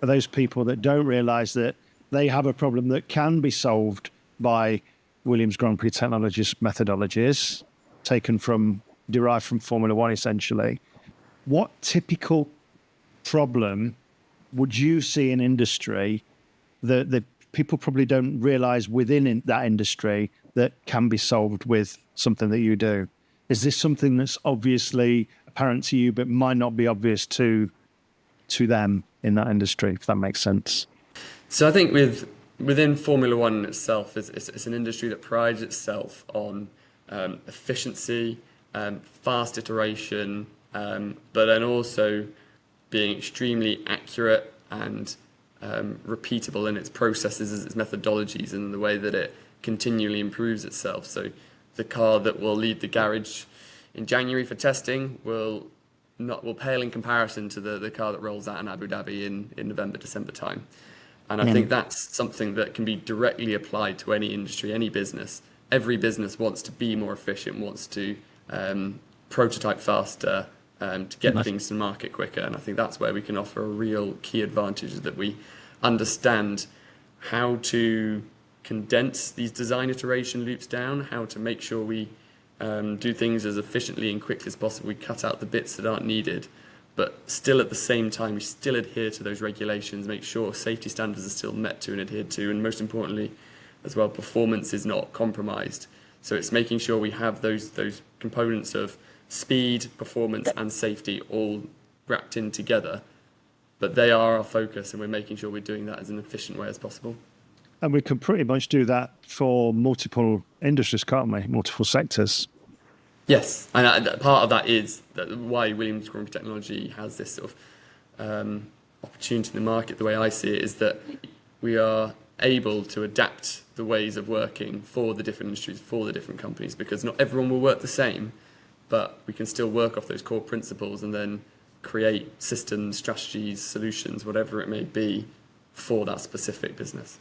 are those people that don't realise that they have a problem that can be solved by Williams Grand Prix Technologies methodologies, derived from Formula One, essentially. What typical problem would you see in industry that people probably don't realise within that industry that can be solved with something that you do? Is this something that's obviously apparent to you but might not be obvious to them in that industry, if that makes sense? So I think within Formula One itself, it's an industry that prides itself on efficiency, fast iteration, but then also being extremely accurate and repeatable in its processes, its methodologies, and the way that it continually improves itself. So the car that will leave the garage in January for testing will pale in comparison to the car that rolls out in Abu Dhabi in November, December time. And I think that's something that can be directly applied to any industry, any business. Every business wants to be more efficient, wants to prototype faster, to get things to market quicker. And I think that's where we can offer a real key advantage, is that we understand how to condense these design iteration loops down, how to make sure we do things as efficiently and quickly as possible. We cut out the bits that aren't needed, but still at the same time, we still adhere to those regulations, make sure safety standards are still met to and adhered to, and most importantly as well, performance is not compromised. So it's making sure we have those components of speed, performance and safety all wrapped in together. But they are our focus, and we're making sure we're doing that as an efficient way as possible. And we can pretty much do that for multiple industries, can't we? Multiple sectors. Yes, and part of that is why Williams Grand Prix Technology has this sort of opportunity in the market. The way I see it is that we are able to adapt the ways of working for the different industries, for the different companies, because not everyone will work the same, but we can still work off those core principles and then create systems, strategies, solutions, whatever it may be, for that specific business.